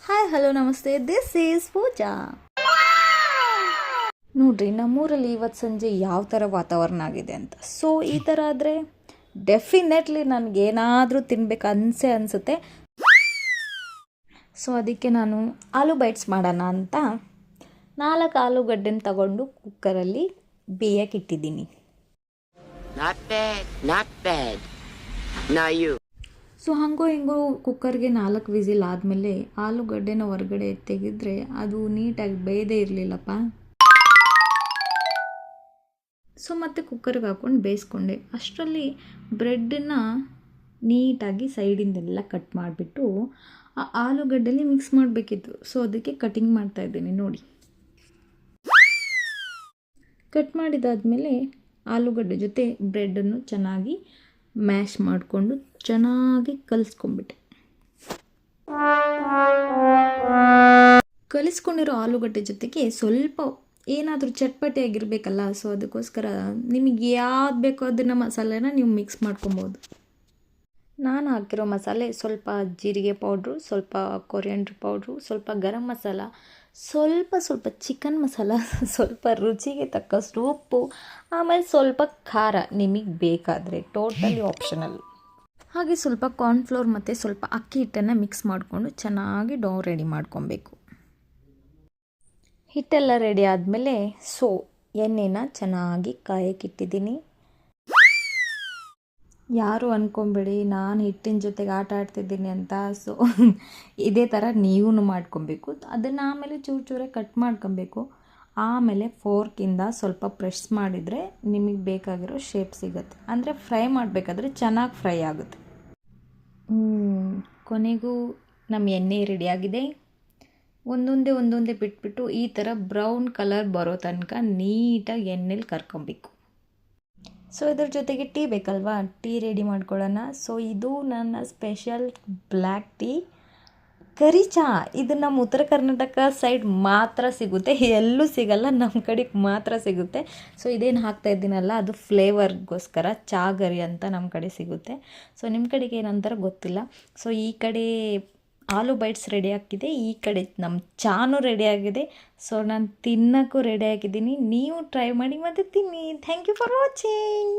Hi hello ನಮಸ್ತೆ, this is ಪೂಜಾ. ನೋಡ್ರಿ, ನಮ್ಮೂರಲ್ಲಿ ಇವತ್ತು ಸಂಜೆ ಯಾವ ಥರ ವಾತಾವರಣ ಆಗಿದೆ ಅಂತ. ಸೊ ಈ ಥರ ಆದರೆ ಡೆಫಿನೆಟ್ಲಿ ನನಗೇನಾದರೂ ತಿನ್ಬೇಕು ಅನಿಸುತ್ತೆ. ಸೊ ಅದಕ್ಕೆ ನಾನು ಆಲೂ ಬೈಟ್ಸ್ ಮಾಡೋಣ ಅಂತ 4 ಆಲೂಗಡ್ಡೆನ ತಗೊಂಡು ಕುಕ್ಕರಲ್ಲಿ ಬೇಯಕ್ಕೆ ಇಟ್ಟಿದ್ದೀನಿ. ಸೊ ಹಾಗೋ ಹಿಂಗೋ ಕುಕ್ಕರ್ಗೆ 4 ವಿಸಿಲ್ ಆದಮೇಲೆ ಆಲೂಗಡ್ಡೆನ ಹೊರಗಡೆ ತೆಗೆದ್ರೆ ಅದು ನೀಟಾಗಿ ಬೇಯದೇ ಇರಲಿಲ್ಲಪ್ಪ. ಸೊ ಮತ್ತೆ ಕುಕ್ಕರ್ಗೆ ಹಾಕ್ಕೊಂಡು ಬೇಯಿಸ್ಕೊಂಡೆ. ಅಷ್ಟರಲ್ಲಿ ಬ್ರೆಡ್ಡನ್ನು ನೀಟಾಗಿ ಸೈಡಿಂದೆಲ್ಲ ಕಟ್ ಮಾಡಿಬಿಟ್ಟು ಆ ಆಲೂಗಡ್ಡೆಲಿ ಮಿಕ್ಸ್ ಮಾಡಬೇಕಿತ್ತು. ಸೊ ಅದಕ್ಕೆ ಕಟಿಂಗ್ ಮಾಡ್ತಾಯಿದ್ದೀನಿ ನೋಡಿ. ಕಟ್ ಮಾಡಿದಾದಮೇಲೆ ಆಲೂಗಡ್ಡೆ ಜೊತೆ ಬ್ರೆಡ್ಡನ್ನು ಚೆನ್ನಾಗಿ ಮ್ಯಾಶ್ ಮಾಡಿಕೊಂಡು ಚೆನ್ನಾಗಿ ಕಲಿಸ್ಕೊಂಡ್ಬಿಟ್ಟೆ. ಕಲಿಸ್ಕೊಂಡಿರೋ ಆಲೂಗಡ್ಡೆ ಜೊತೆಗೆ ಸ್ವಲ್ಪ ಏನಾದರೂ ಚಟ್ಪಟಿ ಆಗಿರಬೇಕಲ್ಲ. ಸೊ ಅದಕ್ಕೋಸ್ಕರ ನಿಮಗೆ ಯಾವ್ದು ಬೇಕೋ ಅದನ್ನು ಮಸಾಲೆನ ನೀವು ಮಿಕ್ಸ್ ಮಾಡ್ಕೊಬೋದು. ನಾನು ಹಾಕಿರೋ ಮಸಾಲೆ ಸ್ವಲ್ಪ ಜೀರಿಗೆ ಪೌಡ್ರು, ಸ್ವಲ್ಪ ಕೊರಿಯಾಂಡ್ರ್ ಪೌಡ್ರು, ಸ್ವಲ್ಪ ಗರಂ ಮಸಾಲ, ಸ್ವಲ್ಪ ಚಿಕನ್ ಮಸಾಲ, ಸ್ವಲ್ಪ ರುಚಿಗೆ ತಕ್ಕಷ್ಟು ಉಪ್ಪು, ಆಮೇಲೆ ಸ್ವಲ್ಪ ಖಾರ ನಿಮಗೆ ಬೇಕಾದರೆ, ಟೋಟಲಿ ಆಪ್ಷನಲ್. ಹಾಗೆ ಸ್ವಲ್ಪ ಕಾರ್ನ್ಫ್ಲೋರ್ ಮತ್ತು ಸ್ವಲ್ಪ ಅಕ್ಕಿ ಹಿಟ್ಟನ್ನು ಮಿಕ್ಸ್ ಮಾಡಿಕೊಂಡು ಚೆನ್ನಾಗಿ ಡೋ ರೆಡಿ ಮಾಡ್ಕೊಬೇಕು. ಹಿಟ್ಟೆಲ್ಲ ರೆಡಿ ಆದಮೇಲೆ ಎಣ್ಣೆನ ಚೆನ್ನಾಗಿ ಕಾಯಕ್ಕಿಟ್ಟಿದ್ದೀನಿ. ಯಾರು ಅಂದ್ಕೊಬೇಡಿ ನಾನು ಹಿಟ್ಟಿನ ಜೊತೆಗೆ ಆಟ ಆಡ್ತಿದ್ದೀನಿ ಅಂತ. ಸೊ ಇದೇ ಥರ ನೀವೂ ಮಾಡ್ಕೊಬೇಕು. ಅದನ್ನು ಆಮೇಲೆ ಚೂರಾಗಿ ಕಟ್ ಮಾಡ್ಕೊಬೇಕು. ಆಮೇಲೆ ಫೋರ್ಕಿಂದ ಸ್ವಲ್ಪ ಪ್ರೆಸ್ ಮಾಡಿದರೆ ನಿಮಗೆ ಬೇಕಾಗಿರೋ ಶೇಪ್ ಸಿಗುತ್ತೆ. ಅಂದರೆ ಫ್ರೈ ಮಾಡಬೇಕಾದ್ರೆ ಚೆನ್ನಾಗಿ ಫ್ರೈ ಆಗುತ್ತೆ. ಕೊನೆಗೂ ನಮ್ಮ ಎಣ್ಣೆ ರೆಡಿಯಾಗಿದೆ. ಒಂದೊಂದೇ ಬಿಟ್ಬಿಟ್ಟು ಈ ಥರ ಬ್ರೌನ್ ಕಲರ್ ಬರೋ ತನಕ ನೀಟಾಗಿ ಎಣ್ಣೆಲಿ ಕರ್ಕೊಬೇಕು. ಸೊ ಇದ್ರ ಜೊತೆಗೆ ಟೀ ಬೇಕಲ್ವಾ, ಟೀ ರೆಡಿ ಮಾಡ್ಕೊಳ್ಳೋಣ. ಸೊ ಇದು ನನ್ನ ಸ್ಪೆಷಲ್ ಬ್ಲ್ಯಾಕ್ ಟೀ, ಕರಿ ಚಹಾ. ಇದು ನಮ್ಮ ಉತ್ತರ ಕರ್ನಾಟಕ ಸೈಡ್ ಮಾತ್ರ ಸಿಗುತ್ತೆ, ಎಲ್ಲೂ ಸಿಗಲ್ಲ, ನಮ್ಮ ಕಡೆಗೆ ಮಾತ್ರ ಸಿಗುತ್ತೆ. ಸೊ ಇದೇನು ಹಾಕ್ತಾ ಇದ್ದೀನಲ್ಲ ಅದು ಫ್ಲೇವರ್ಗೋಸ್ಕರ ಚಹಾ ಗರಿ ಅಂತ ನಮ್ಮ ಕಡೆ ಸಿಗುತ್ತೆ. ಸೊ ನಿಮ್ಮ ಕಡೆಗೆ ಏನಂತಾರೆ ಗೊತ್ತಿಲ್ಲ. ಸೊ ಈ ಕಡೆ ಆಲೂ ಬೈಟ್ಸ್ ರೆಡಿ ಆಗಿದೆ, ಈ ಕಡೆ ನಮ್ಮ ಚಾನೂ ರೆಡಿಯಾಗಿದೆ. ಸೊ ನಾನು ತಿನ್ನೋಕ್ಕೂ ರೆಡಿಯಾಗಿದ್ದೀನಿ. ನೀವು ಟ್ರೈ ಮಾಡಿ ಮತ್ತು ತಿನ್ನಿ. Thank you for watching.